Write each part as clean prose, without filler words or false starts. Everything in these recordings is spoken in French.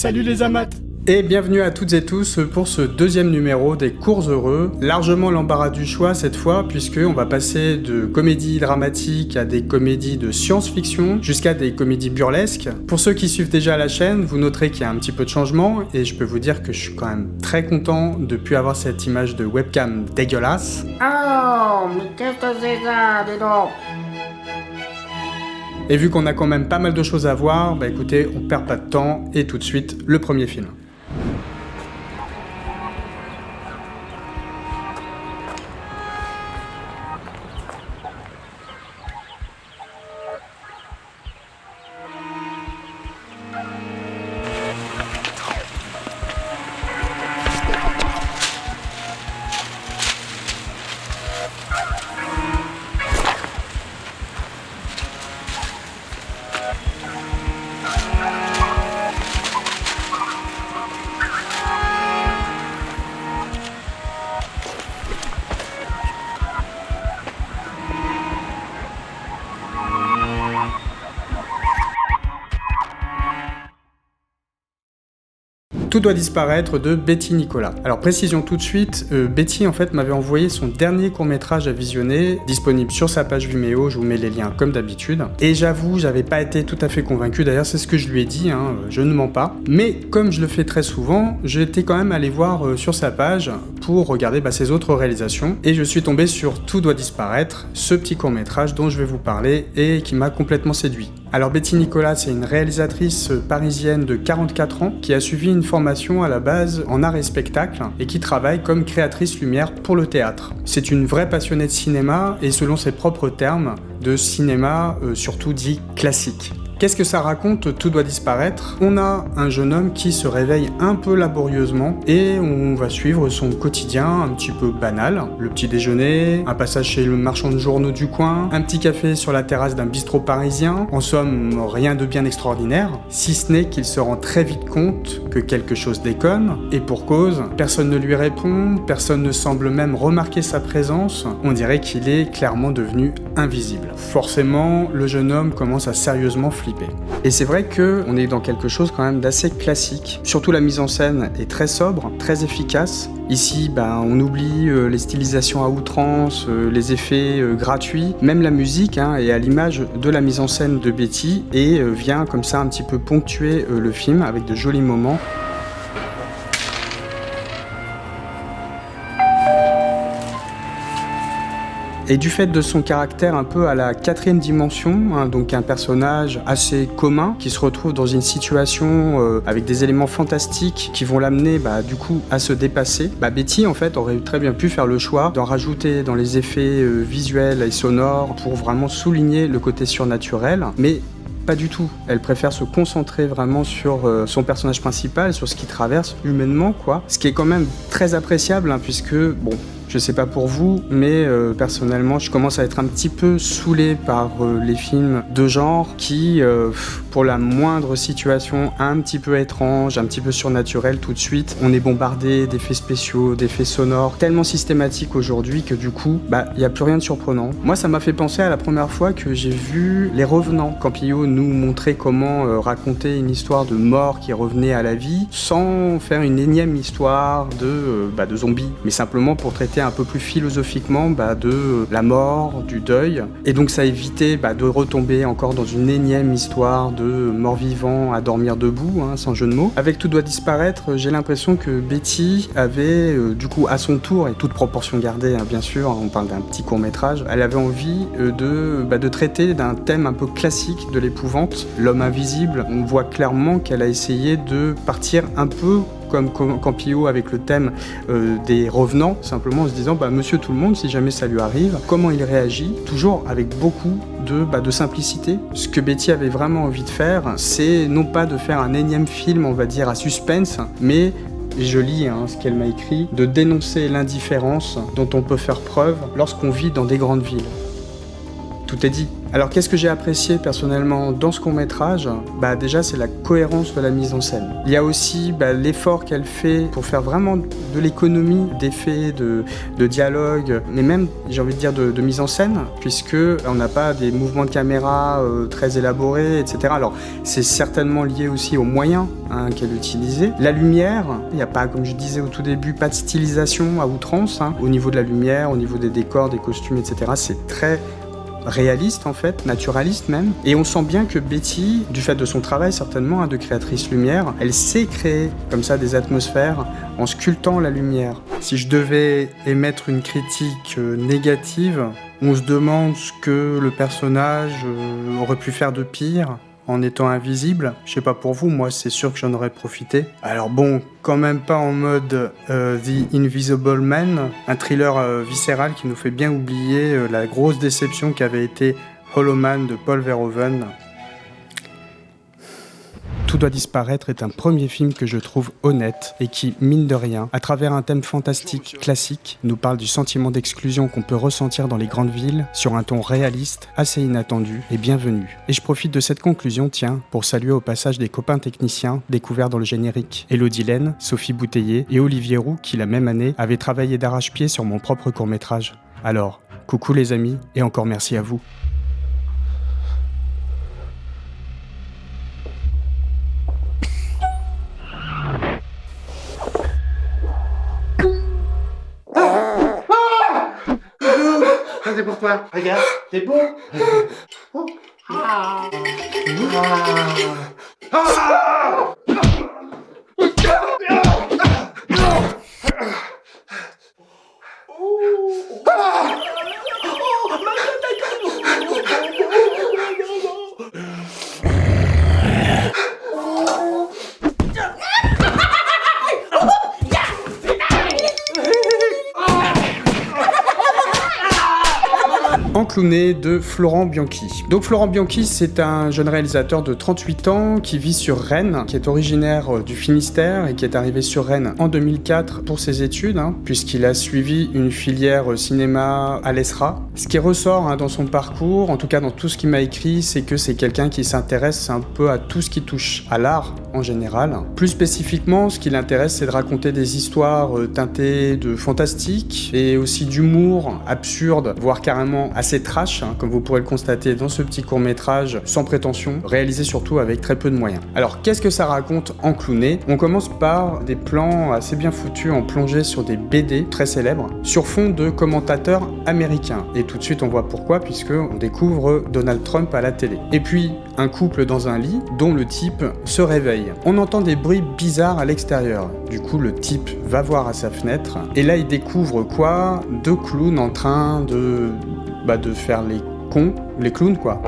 Salut les amates! Et bienvenue à toutes et tous pour ce deuxième numéro des Cours Heureux. Largement l'embarras du choix cette fois, puisqu'on va passer de comédies dramatiques à des comédies de science-fiction, jusqu'à des comédies burlesques. Pour ceux qui suivent déjà la chaîne, vous noterez qu'il y a un petit peu de changement, et je peux vous dire que je suis quand même très content de ne plus avoir cette image de webcam dégueulasse. Oh, mais qu'est-ce que c'est ça, dis donc? Et vu qu'on a quand même pas mal de choses à voir, bah écoutez, on perd pas de temps, et tout de suite, le premier film. Tout doit disparaître de Betty Nicolas. Alors précision tout de suite, Betty en fait m'avait envoyé son dernier court-métrage à visionner, disponible sur sa page Vimeo, je vous mets les liens comme d'habitude. Et j'avoue, j'avais pas été tout à fait convaincu, d'ailleurs c'est ce que je lui ai dit, je ne mens pas. Mais comme je le fais très souvent, j'étais quand même allé voir sur sa page pour regarder ses autres réalisations. Et je suis tombé sur Tout doit disparaître, ce petit court-métrage dont je vais vous parler et qui m'a complètement séduit. Alors Betty Nicolas, c'est une réalisatrice parisienne de 44 ans qui a suivi une formation à la base en art et spectacle et qui travaille comme créatrice lumière pour le théâtre. C'est une vraie passionnée de cinéma et selon ses propres termes, de cinéma surtout dit classique. Qu'est-ce que ça raconte Tout doit disparaître? On a un jeune homme qui se réveille un peu laborieusement et on va suivre son quotidien un petit peu banal. Le petit déjeuner, un passage chez le marchand de journaux du coin, un petit café sur la terrasse d'un bistrot parisien. En somme, rien de bien extraordinaire, si ce n'est qu'il se rend très vite compte que quelque chose déconne, et pour cause, personne ne lui répond, personne ne semble même remarquer sa présence, on dirait qu'il est clairement devenu invisible. Forcément, le jeune homme commence à sérieusement flipper. Et c'est vrai qu'on est dans quelque chose quand même d'assez classique. Surtout la mise en scène est très sobre, très efficace. Ici, on oublie les stylisations à outrance, les effets gratuits. Même la musique est à l'image de la mise en scène de Betty et vient comme ça un petit peu ponctuer le film avec de jolis moments. Et du fait de son caractère un peu à la quatrième dimension, donc un personnage assez commun qui se retrouve dans une situation avec des éléments fantastiques qui vont l'amener du coup à se dépasser, Betty en fait aurait très bien pu faire le choix d'en rajouter dans les effets visuels et sonores pour vraiment souligner le côté surnaturel, mais pas du tout. Elle préfère se concentrer vraiment sur son personnage principal, sur ce qu'il traverse humainement, quoi. Ce qui est quand même très appréciable, puisque, je sais pas pour vous, mais personnellement, je commence à être un petit peu saoulé par les films de genre qui, pour la moindre situation un petit peu étrange, un petit peu surnaturelle, tout de suite, on est bombardé d'effets spéciaux, d'effets sonores, tellement systématiques aujourd'hui que du coup, y a plus rien de surprenant. Moi, ça m'a fait penser à la première fois que j'ai vu Les Revenants, quand Campillo nous montrait comment raconter une histoire de mort qui revenait à la vie, sans faire une énième histoire de zombies, mais simplement pour traiter un peu plus philosophiquement de la mort, du deuil, et donc ça évitait de retomber encore dans une énième histoire de mort-vivant à dormir debout, sans jeu de mots. Avec Tout doit disparaître, j'ai l'impression que Betty avait du coup à son tour, et toute proportion gardée bien sûr, on parle d'un petit court-métrage, elle avait envie de traiter d'un thème un peu classique de l'épouvante, l'homme invisible. On voit clairement qu'elle a essayé de partir un peu comme Campillo avec le thème des revenants, simplement en se disant monsieur tout le monde, si jamais ça lui arrive, comment il réagit, toujours avec beaucoup de simplicité. Ce que Betty avait vraiment envie de faire, c'est non pas de faire un énième film, on va dire, à suspense, mais je lis ce qu'elle m'a écrit, de dénoncer l'indifférence dont on peut faire preuve lorsqu'on vit dans des grandes villes. Tout est dit. Alors qu'est-ce que j'ai apprécié personnellement dans ce court-métrage ? Déjà c'est la cohérence de la mise en scène. Il y a aussi l'effort qu'elle fait pour faire vraiment de l'économie d'effets, de dialogue, mais même j'ai envie de dire de mise en scène, puisque on n'a pas des mouvements de caméra très élaborés, etc. Alors c'est certainement lié aussi aux moyens qu'elle utilisait. La lumière, il n'y a pas, comme je disais au tout début, pas de stylisation à outrance, au niveau de la lumière, au niveau des décors, des costumes, etc. C'est très réaliste en fait, naturaliste même. Et on sent bien que Betty, du fait de son travail certainement, de créatrice lumière, elle sait créer comme ça des atmosphères en sculptant la lumière. Si je devais émettre une critique négative, on se demande ce que le personnage aurait pu faire de pire en étant invisible. Je sais pas pour vous, moi c'est sûr que j'en aurais profité. Alors bon, quand même pas en mode The Invisible Man, un thriller viscéral qui nous fait bien oublier la grosse déception qu'avait été Hollow Man de Paul Verhoeven. Tout doit disparaître est un premier film que je trouve honnête et qui, mine de rien, à travers un thème fantastique classique, nous parle du sentiment d'exclusion qu'on peut ressentir dans les grandes villes sur un ton réaliste, assez inattendu et bienvenu. Et je profite de cette conclusion, pour saluer au passage des copains techniciens découverts dans le générique. Élodie Laine, Sophie Bouteiller et Olivier Roux qui, la même année, avaient travaillé d'arrache-pied sur mon propre court-métrage. Alors, coucou les amis et encore merci à vous. Ça c'est pour toi, regarde, c'est beau. Oh. Ah. Ah. Enclouné de Florent Bianchi. Donc Florent Bianchi, c'est un jeune réalisateur de 38 ans qui vit sur Rennes, qui est originaire du Finistère et qui est arrivé sur Rennes en 2004 pour ses études, puisqu'il a suivi une filière cinéma à l'ESRA. Ce qui ressort dans son parcours, en tout cas dans tout ce qu'il m'a écrit, c'est que c'est quelqu'un qui s'intéresse un peu à tout ce qui touche à l'art en général. Plus spécifiquement, ce qui l'intéresse, c'est de raconter des histoires teintées de fantastique et aussi d'humour absurde, voire carrément assez trash, comme vous pourrez le constater dans ce petit court-métrage sans prétention, réalisé surtout avec très peu de moyens. Alors qu'est-ce que ça raconte Enclouné ? On commence par des plans assez bien foutus en plongée sur des BD très célèbres, sur fond de commentateurs américains. Et tout de suite on voit pourquoi, puisque on découvre Donald Trump à la télé. Et puis un couple dans un lit dont le type se réveille. On entend des bruits bizarres à l'extérieur. Du coup le type va voir à sa fenêtre et là il découvre quoi ? Deux clowns en train de faire les clowns quoi.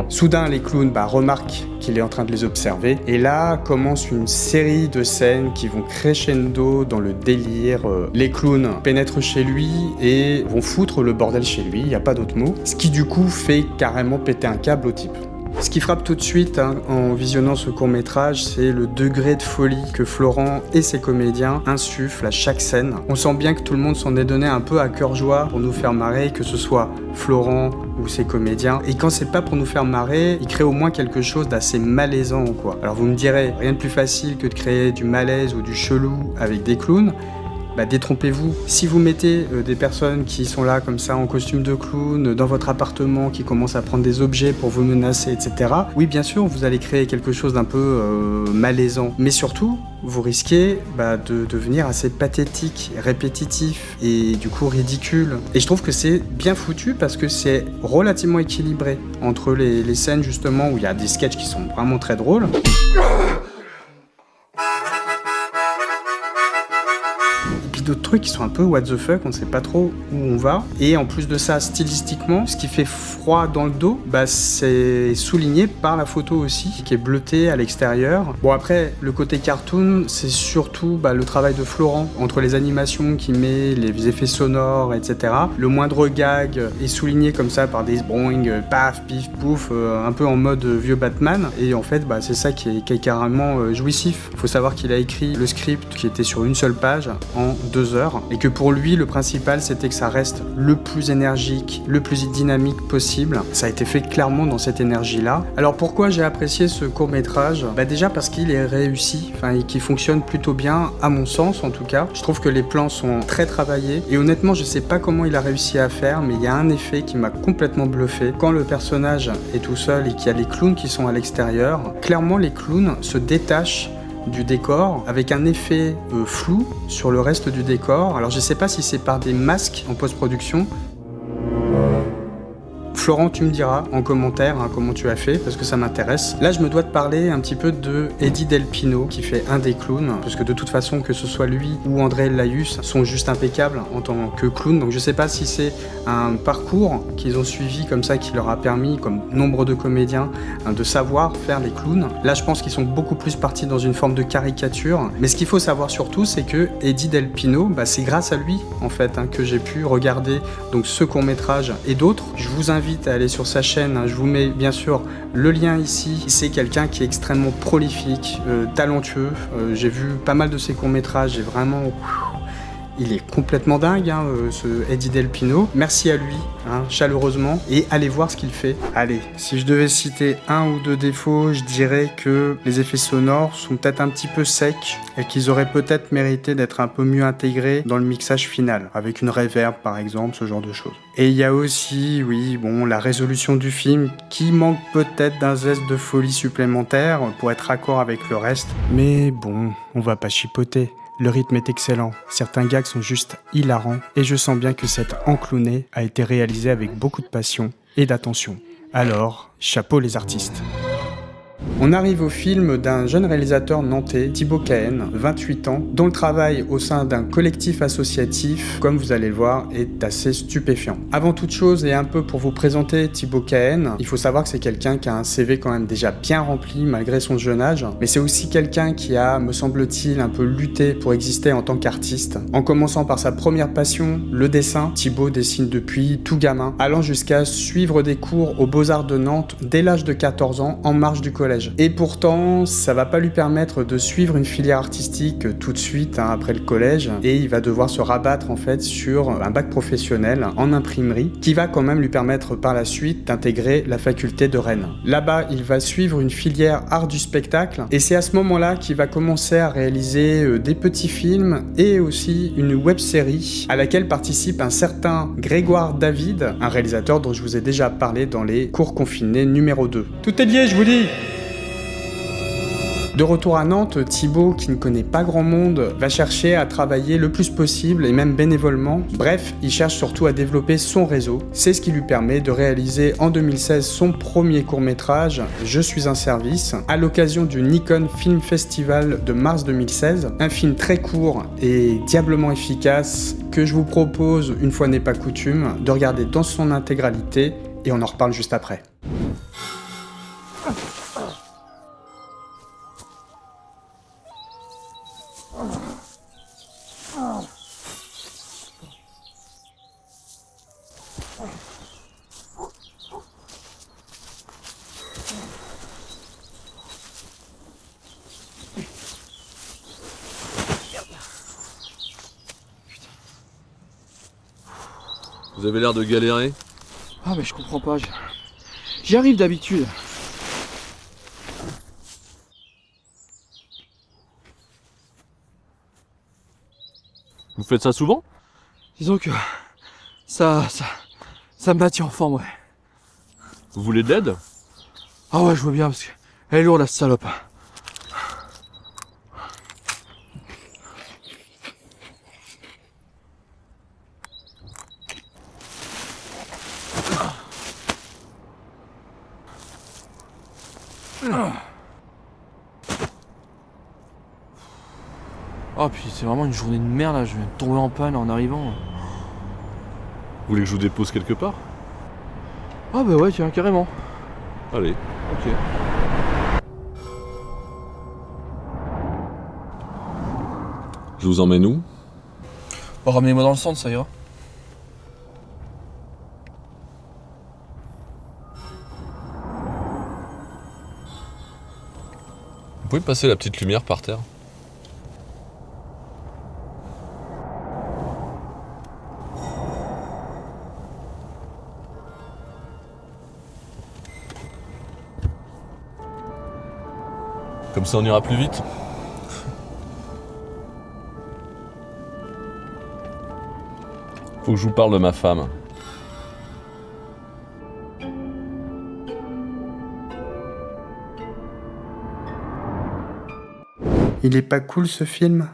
Soudain les clowns remarquent qu'il est en train de les observer et là commence une série de scènes qui vont crescendo dans le délire. Les clowns pénètrent chez lui et vont foutre le bordel chez lui, il n'y a pas d'autre mot, ce qui du coup fait carrément péter un câble au type. Ce qui frappe tout de suite en visionnant ce court-métrage, c'est le degré de folie que Florent et ses comédiens insufflent à chaque scène. On sent bien que tout le monde s'en est donné un peu à cœur joie pour nous faire marrer, que ce soit Florent ou ses comédiens. Et quand c'est pas pour nous faire marrer, ils créent au moins quelque chose d'assez malaisant quoi. Alors vous me direz, rien de plus facile que de créer du malaise ou du chelou avec des clowns. Détrompez-vous. Si vous mettez des personnes qui sont là comme ça en costume de clown dans votre appartement, qui commencent à prendre des objets pour vous menacer, etc. Oui, bien sûr, vous allez créer quelque chose d'un peu malaisant. Mais surtout, vous risquez de devenir assez pathétique, répétitif et du coup ridicule. Et je trouve que c'est bien foutu parce que c'est relativement équilibré entre les scènes justement où il y a des sketchs qui sont vraiment très drôles. D'autres trucs qui sont un peu what the fuck, on ne sait pas trop où on va. Et en plus de ça, stylistiquement, ce qui fait froid dans le dos, c'est souligné par la photo aussi, qui est bleutée à l'extérieur. Bon après, le côté cartoon, c'est surtout le travail de Florent, entre les animations qu'il met, les effets sonores, etc. Le moindre gag est souligné comme ça par des boing, paf, pif, pouf, un peu en mode vieux Batman. Et en fait, c'est ça qui est carrément jouissif. Il faut savoir qu'il a écrit le script qui était sur une seule page en 2 heures, et que pour lui, le principal, c'était que ça reste le plus énergique, le plus dynamique possible. Ça a été fait clairement dans cette énergie-là. Alors pourquoi j'ai apprécié ce court-métrage ? Déjà parce qu'il est réussi, et qu'il fonctionne plutôt bien, à mon sens en tout cas. Je trouve que les plans sont très travaillés, et honnêtement, je sais pas comment il a réussi à faire, mais il y a un effet qui m'a complètement bluffé. Quand le personnage est tout seul et qu'il y a les clowns qui sont à l'extérieur, clairement les clowns se détachent du décor avec un effet flou sur le reste du décor. Alors je sais pas si c'est par des masques en post-production. Florent, tu me diras en commentaire comment tu as fait, parce que ça m'intéresse. Là, je me dois te parler un petit peu de Eddie Del Pino, qui fait un des clowns, parce que de toute façon, que ce soit lui ou André Laius, sont juste impeccables en tant que clown. Donc je sais pas si c'est un parcours qu'ils ont suivi comme ça, qui leur a permis, comme nombre de comédiens, de savoir faire les clowns. Là, je pense qu'ils sont beaucoup plus partis dans une forme de caricature. Mais ce qu'il faut savoir surtout, c'est que Eddie Del Pino, c'est grâce à lui, en fait, que j'ai pu regarder donc ce court-métrage et d'autres. Je vous invite à aller sur sa chaîne, je vous mets bien sûr le lien ici. C'est quelqu'un qui est extrêmement prolifique, talentueux. J'ai vu pas mal de ses courts-métrages et vraiment... Il est complètement dingue, ce Eddie Del Pino. Merci à lui, chaleureusement, et allez voir ce qu'il fait. Allez, si je devais citer un ou deux défauts, je dirais que les effets sonores sont peut-être un petit peu secs et qu'ils auraient peut-être mérité d'être un peu mieux intégrés dans le mixage final, avec une reverb par exemple, ce genre de choses. Et il y a aussi, la résolution du film qui manque peut-être d'un zeste de folie supplémentaire pour être raccord avec le reste. Mais bon, on va pas chipoter. Le rythme est excellent, certains gags sont juste hilarants, et je sens bien que cet enclowné a été réalisé avec beaucoup de passion et d'attention. Alors, chapeau les artistes. On arrive au film d'un jeune réalisateur nantais, Thibaut Cahen, 28 ans, dont le travail au sein d'un collectif associatif, comme vous allez le voir, est assez stupéfiant. Avant toute chose, et un peu pour vous présenter Thibaut Cahen, il faut savoir que c'est quelqu'un qui a un CV quand même déjà bien rempli malgré son jeune âge, mais c'est aussi quelqu'un qui a, me semble-t-il, un peu lutté pour exister en tant qu'artiste. En commençant par sa première passion, le dessin, Thibaut dessine depuis tout gamin, allant jusqu'à suivre des cours aux Beaux-Arts de Nantes dès l'âge de 14 ans en marge du collège. Et pourtant, ça va pas lui permettre de suivre une filière artistique tout de suite après le collège, et il va devoir se rabattre en fait sur un bac professionnel en imprimerie qui va quand même lui permettre par la suite d'intégrer la faculté de Rennes. Là-bas, il va suivre une filière art du spectacle, et c'est à ce moment-là qu'il va commencer à réaliser des petits films et aussi une web-série à laquelle participe un certain Grégoire David, un réalisateur dont je vous ai déjà parlé dans les cours confinés numéro 2. Tout est lié, je vous dis! De retour à Nantes, Thibaut, qui ne connaît pas grand monde, va chercher à travailler le plus possible et même bénévolement. Bref, il cherche surtout à développer son réseau. C'est ce qui lui permet de réaliser en 2016 son premier court-métrage, Je suis un service, à l'occasion du Nikon Film Festival de mars 2016. Un film très court et diablement efficace que je vous propose, une fois n'est pas coutume, de regarder dans son intégralité, et on en reparle juste après. Vous avez l'air de galérer. Ah mais je comprends pas, j'y arrive d'habitude. Vous faites ça souvent? Disons que ça me maintient en forme, ouais. Vous voulez de l'aide? Ah ouais, je vois bien parce qu'elle est lourde la salope. Oh puis c'est vraiment une journée de merde là, je viens de tomber en panne en arrivant. Vous voulez que je vous dépose quelque part? Ah bah ouais, tiens, carrément. Allez. Ok. Je vous emmène où? Bon, ramenez-moi dans le centre, ça ira. Vous pouvez passer la petite lumière par terre? Comme ça on ira plus vite. Faut que je vous parle de ma femme. Il est pas cool ce film?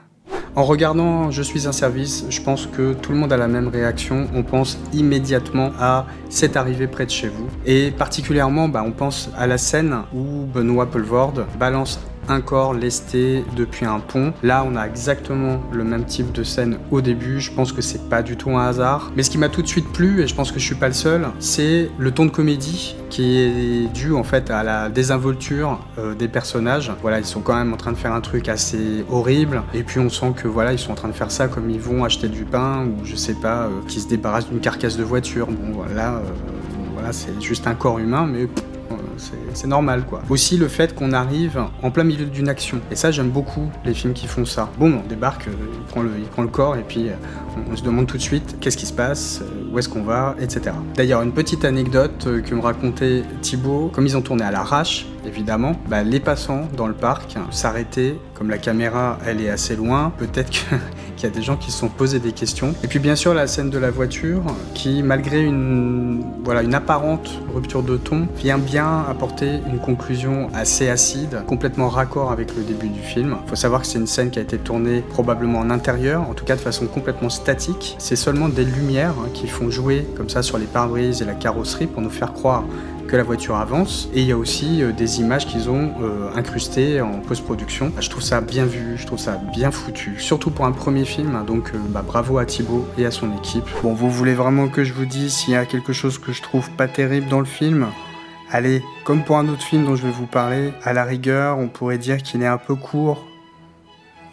En regardant Je suis un service, je pense que tout le monde a la même réaction. On pense immédiatement à C'est arrivé près de chez vous. Et particulièrement, on pense à la scène où Benoît Poelvoorde balance un corps lesté depuis un pont. Là, on a exactement le même type de scène au début. Je pense que c'est pas du tout un hasard. Mais ce qui m'a tout de suite plu, et je pense que je suis pas le seul, c'est le ton de comédie qui est dû en fait à la désinvolture des personnages. Voilà, ils sont quand même en train de faire un truc assez horrible. Et puis on sent que voilà, ils sont en train de faire ça comme ils vont acheter du pain ou je sais pas, qui se débarrassent d'une carcasse de voiture. Bon, voilà, c'est juste un corps humain, mais c'est normal quoi. Aussi le fait qu'on arrive en plein milieu d'une action. Et ça j'aime beaucoup les films qui font ça. Bon, on débarque, il prend le corps et puis on se demande tout de suite qu'est-ce qui se passe, où est-ce qu'on va, etc. D'ailleurs une petite anecdote que me racontait Thibaut, comme ils ont tourné à l'arrache, évidemment, les passants dans le parc s'arrêtaient, comme la caméra elle est assez loin, peut-être qu'il y a des gens qui se sont posés des questions. Et puis bien sûr la scène de la voiture qui malgré une apparente rupture de ton vient bien apporter une conclusion assez acide, complètement raccord avec le début du film. Il faut savoir que c'est une scène qui a été tournée probablement en intérieur, en tout cas de façon complètement statique. C'est seulement des lumières qui font jouer comme ça sur les pare-brises et la carrosserie pour nous faire croire que la voiture avance, et il y a aussi des images qu'ils ont incrustées en post-production. Je trouve ça bien vu, je trouve ça bien foutu, surtout pour un premier film, donc bravo à Thibaut et à son équipe. Bon, vous voulez vraiment que je vous dise s'il y a quelque chose que je trouve pas terrible dans le film? Allez, comme pour un autre film dont je vais vous parler, à la rigueur, on pourrait dire qu'il est un peu court.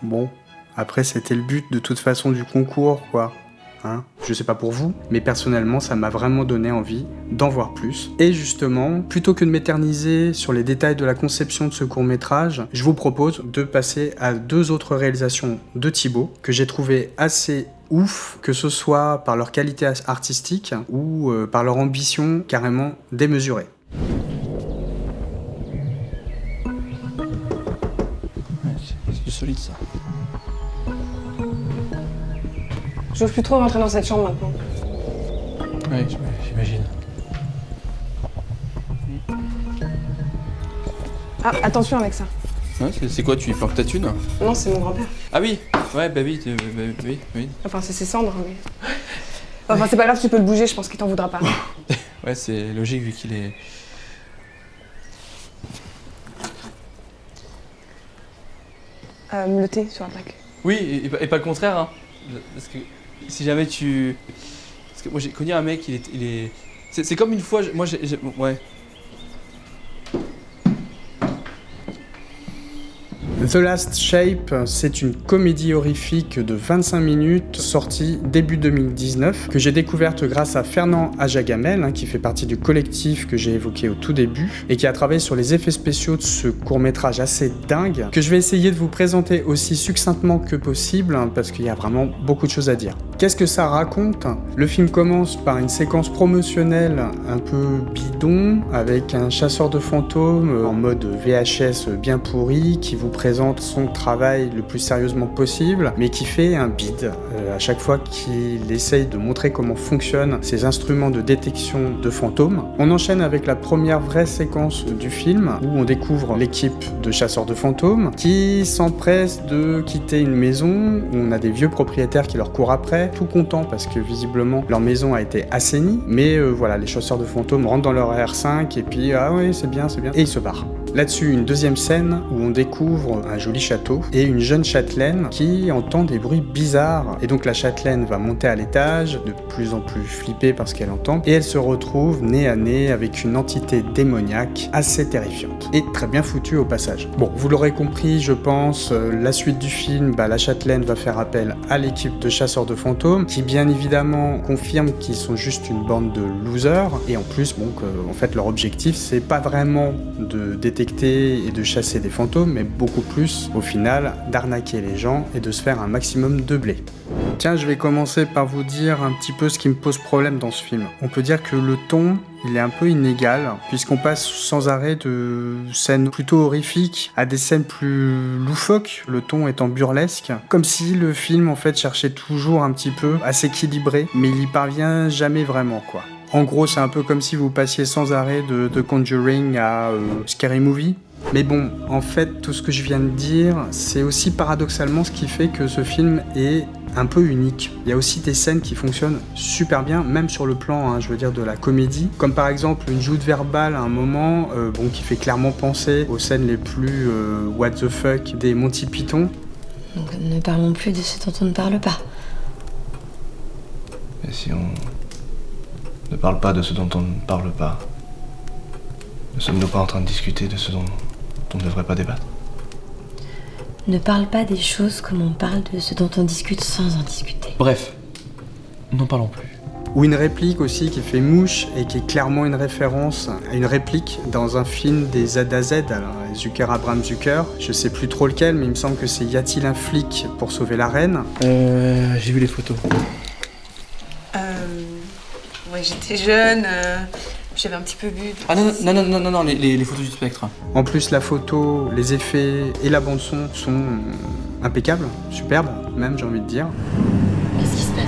Bon, après c'était le but de toute façon du concours, quoi. Je sais pas pour vous, mais personnellement ça m'a vraiment donné envie d'en voir plus. Et justement, plutôt que de m'éterniser sur les détails de la conception de ce court-métrage, je vous propose de passer à 2 autres réalisations de Thibaut que j'ai trouvé assez ouf, que ce soit par leur qualité artistique ou par leur ambition carrément démesurée. C'est du solide ça. J'ose plus trop rentrer dans cette chambre maintenant. Oui, j'imagine. Ah, attention avec ça. Ouais, c'est quoi, tu y planques ta thune? Non, c'est mon grand-père. Ah oui, ouais, oui, oui. Enfin, c'est ses cendres, mais... Enfin, c'est pas grave, tu peux le bouger, je pense qu'il t'en voudra pas. Ouais, c'est logique vu qu'il est... Le thé sur la plaque. Oui, et pas le contraire, hein. Parce que si jamais tu... Parce que moi j'ai connu un mec, il est... C'est comme une fois, ouais. The Last Shape, c'est une comédie horrifique de 25 minutes sortie début 2019 que j'ai découverte grâce à Fernand Ajagamel qui fait partie du collectif que j'ai évoqué au tout début et qui a travaillé sur les effets spéciaux de ce court-métrage assez dingue que je vais essayer de vous présenter aussi succinctement que possible parce qu'il y a vraiment beaucoup de choses à dire. Qu'est-ce que ça raconte? Le film commence par une séquence promotionnelle un peu bidon avec un chasseur de fantômes en mode VHS bien pourri qui vous présente son travail le plus sérieusement possible, mais qui fait un bide à chaque fois qu'il essaye de montrer comment fonctionnent ces instruments de détection de fantômes. On enchaîne avec la première vraie séquence du film, où on découvre l'équipe de chasseurs de fantômes, qui s'empresse de quitter une maison, où on a des vieux propriétaires qui leur courent après, tout contents parce que visiblement leur maison a été assainie, mais voilà, les chasseurs de fantômes rentrent dans leur R5, et puis ah oui, c'est bien, et ils se barrent. Là-dessus, une deuxième scène où on découvre un joli château et une jeune châtelaine qui entend des bruits bizarres. Et donc la châtelaine va monter à l'étage, de plus en plus flippée par ce qu'elle entend, et elle se retrouve nez à nez avec une entité démoniaque assez terrifiante. Et très bien foutue au passage. Bon, vous l'aurez compris, je pense, la suite du film, la châtelaine va faire appel à l'équipe de chasseurs de fantômes, qui bien évidemment confirme qu'ils sont juste une bande de losers, et en plus, en fait, leur objectif, c'est pas vraiment de détecter détecter et de chasser des fantômes, mais beaucoup plus, au final, d'arnaquer les gens et de se faire un maximum de blé. Tiens, je vais commencer par vous dire un petit peu ce qui me pose problème dans ce film. On peut dire que le ton, il est un peu inégal, puisqu'on passe sans arrêt de scènes plutôt horrifiques à des scènes plus loufoques, le ton étant burlesque, comme si le film en fait cherchait toujours un petit peu à s'équilibrer, mais il y parvient jamais vraiment quoi. En gros, c'est un peu comme si vous passiez sans arrêt de The Conjuring à Scary Movie. Mais bon, en fait, tout ce que je viens de dire, c'est aussi paradoxalement ce qui fait que ce film est un peu unique. Il y a aussi des scènes qui fonctionnent super bien, même sur le plan, je veux dire, de la comédie. Comme par exemple une joute verbale à un moment, qui fait clairement penser aux scènes les plus what the fuck des Monty Python. Donc ne parlons plus de ce dont on ne parle pas. Et si on ne parle pas de ce dont on ne parle pas, ne sommes-nous pas en train de discuter de ce dont on ne devrait pas débattre? Ne parle pas des choses comme on parle de ce dont on discute sans en discuter. Bref, n'en parlons plus. Ou une réplique aussi qui fait mouche et qui est clairement une référence à une réplique dans un film des Z à Z, alors Zucker, Abraham Zucker, je sais plus trop lequel, mais il me semble que c'est Y a-t-il un flic pour sauver la reine? J'ai vu les photos. Ouais, j'étais jeune, j'avais un petit peu bu. Ah non, les photos du spectre. En plus, la photo, les effets et la bande-son sont impeccables, superbes, même j'ai envie de dire. Qu'est-ce qui se passe?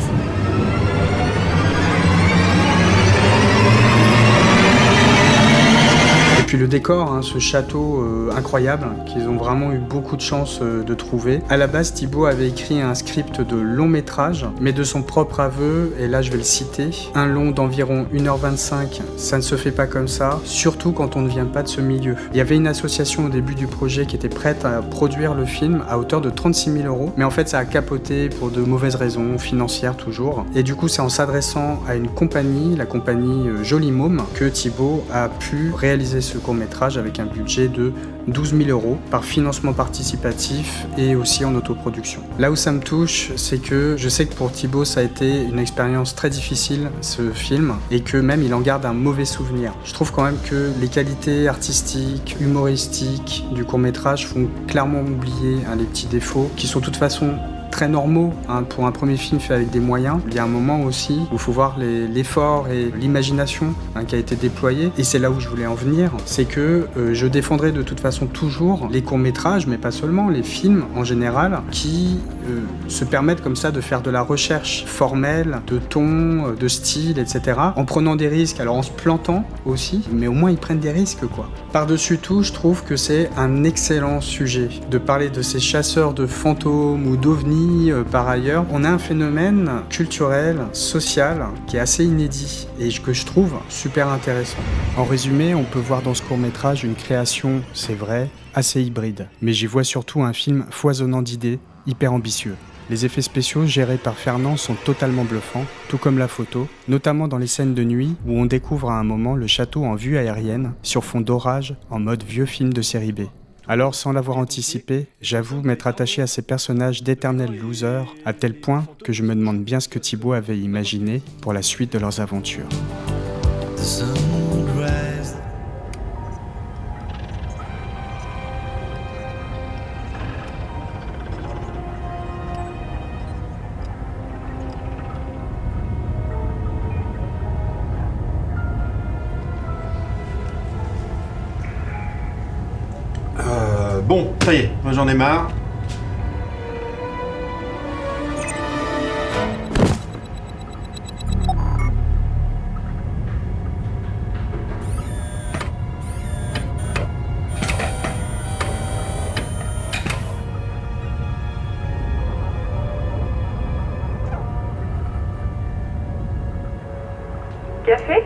Et puis le décor, ce château incroyable, qu'ils ont vraiment eu beaucoup de chance de trouver. À la base, Thibault avait écrit un script de long métrage, mais de son propre aveu, et là je vais le citer, un long d'environ 1h25, ça ne se fait pas comme ça, surtout quand on ne vient pas de ce milieu. Il y avait une association au début du projet qui était prête à produire le film à hauteur de 36 000 €, mais en fait ça a capoté pour de mauvaises raisons, financières toujours. Et du coup c'est en s'adressant à une compagnie, la compagnie Joli Môme, que Thibault a pu réaliser ce court-métrage avec un budget de 12 000 € par financement participatif et aussi en autoproduction. Là où ça me touche, c'est que je sais que pour Thibault, ça a été une expérience très difficile, ce film, et que même il en garde un mauvais souvenir. Je trouve quand même que les qualités artistiques, humoristiques du court-métrage font clairement oublier les petits défauts qui sont de toute façon très normaux pour un premier film fait avec des moyens. Il y a un moment aussi où il faut voir l'effort et l'imagination qui a été déployé, et c'est là où je voulais en venir, c'est que je défendrai de toute façon toujours les courts-métrages, mais pas seulement, les films en général, qui se permettent comme ça de faire de la recherche formelle, de ton, de style, etc., en prenant des risques, alors en se plantant aussi, mais au moins ils prennent des risques quoi. Par-dessus tout, je trouve que c'est un excellent sujet de parler de ces chasseurs de fantômes ou d'ovnis. Par ailleurs, on a un phénomène culturel, social, qui est assez inédit et que je trouve super intéressant. En résumé, on peut voir dans ce court-métrage une création, c'est vrai, assez hybride. Mais j'y vois surtout un film foisonnant d'idées, hyper ambitieux. Les effets spéciaux gérés par Fernand sont totalement bluffants, tout comme la photo, notamment dans les scènes de nuit où on découvre à un moment le château en vue aérienne, sur fond d'orage, en mode vieux film de série B. Alors, sans l'avoir anticipé, j'avoue m'être attaché à ces personnages d'éternels losers, à tel point que je me demande bien ce que Thibault avait imaginé pour la suite de leurs aventures. Bon, ça y est, moi j'en ai marre. Café?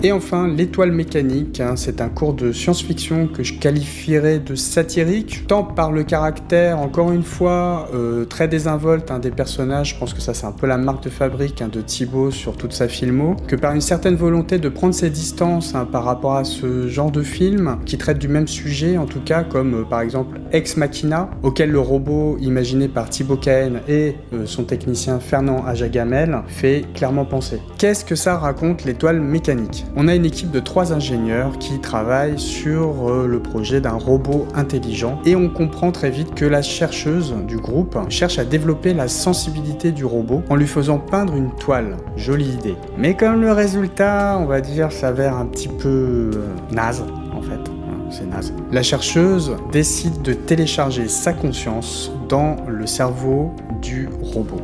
Et enfin, L'Étoile mécanique, c'est un cours de science-fiction que je qualifierais de satirique, tant par le caractère, encore une fois, très désinvolte des personnages, je pense que ça c'est un peu la marque de fabrique de Thibault sur toute sa filmo, que par une certaine volonté de prendre ses distances par rapport à ce genre de film, qui traite du même sujet en tout cas, comme par exemple Ex Machina, auquel le robot imaginé par Thibault Cahen et son technicien Fernand Ajagamel fait clairement penser. Qu'est-ce que ça raconte, L'Étoile mécanique ? On a une équipe de 3 ingénieurs qui travaillent sur le projet d'un robot intelligent et on comprend très vite que la chercheuse du groupe cherche à développer la sensibilité du robot en lui faisant peindre une toile. Jolie idée. Mais comme le résultat, on va dire, s'avère un petit peu naze en fait. C'est naze. La chercheuse décide de télécharger sa conscience dans le cerveau du robot.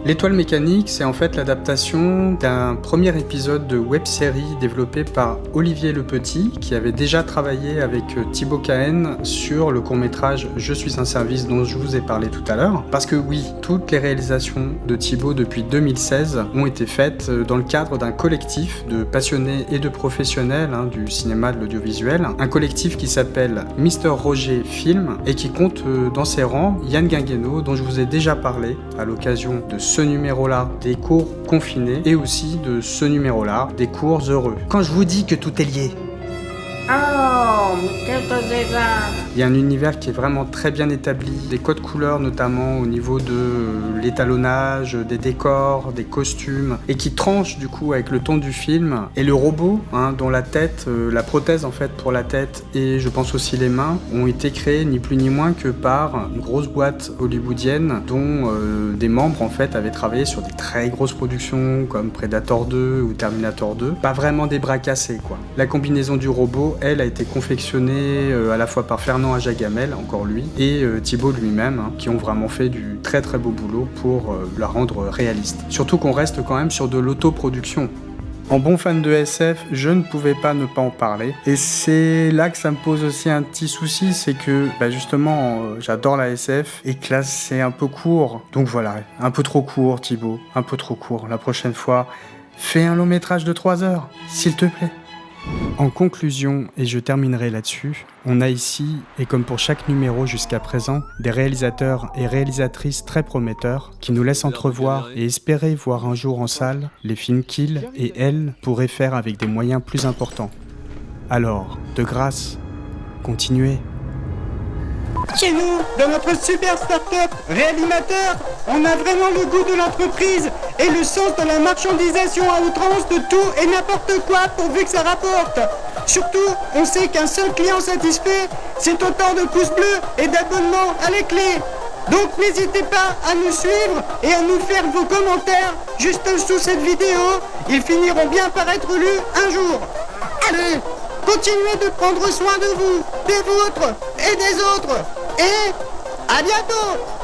L'étoile mécanique, c'est en fait l'adaptation d'un premier épisode de web-série développé par Olivier Le Petit, qui avait déjà travaillé avec Thibaut Cahen sur le court-métrage Je suis un service dont je vous ai parlé tout à l'heure. Parce que oui, toutes les réalisations de Thibaut depuis 2016 ont été faites dans le cadre d'un collectif de passionnés et de professionnels du cinéma, de l'audiovisuel. Un collectif qui s'appelle Mr Roger Film et qui compte dans ses rangs Yann Guinguenaud, dont je vous ai déjà parlé à l'occasion de ce numéro-là des cours confinés et aussi de ce numéro-là des cours heureux. Quand je vous dis que tout est lié, Oh, mais qu'est-ce que c'est ça? il y a un univers qui est vraiment très bien établi, des codes couleurs notamment au niveau de l'étalonnage, des décors, des costumes, et qui tranche du coup avec le ton du film. Et le robot, dont la tête, la prothèse en fait pour la tête et je pense aussi les mains, ont été créés ni plus ni moins que par une grosse boîte hollywoodienne dont des membres en fait avaient travaillé sur des très grosses productions comme Predator 2 ou Terminator 2. Pas vraiment des bras cassés quoi. La combinaison du robot, elle, a été confectionnée à la fois par Fernand Ajagamel, encore lui, et Thibaut lui-même, qui ont vraiment fait du très très beau boulot pour la rendre réaliste. Surtout qu'on reste quand même sur de l'autoproduction. En bon fan de SF, je ne pouvais pas ne pas en parler. Et c'est là que ça me pose aussi un petit souci, c'est que justement, j'adore la SF et que là c'est un peu court. Donc voilà, un peu trop court Thibaut, un peu trop court. La prochaine fois, fais un long métrage de 3 heures, s'il te plaît. En conclusion, et je terminerai là-dessus, on a ici, et comme pour chaque numéro jusqu'à présent, des réalisateurs et réalisatrices très prometteurs qui nous laissent entrevoir et espérer voir un jour en salle les films qu'ils et elles pourraient faire avec des moyens plus importants. Alors, de grâce, continuez. Chez nous, dans notre super start-up Réanimateur, on a vraiment le goût de l'entreprise et le sens de la marchandisation à outrance de tout et n'importe quoi pourvu que ça rapporte. Surtout, on sait qu'un seul client satisfait, c'est autant de pouces bleus et d'abonnements à la clé. Donc n'hésitez pas à nous suivre et à nous faire vos commentaires juste sous cette vidéo. Ils finiront bien par être lus un jour. Allez, continuez de prendre soin de vous, des vôtres et des autres. Et à bientôt!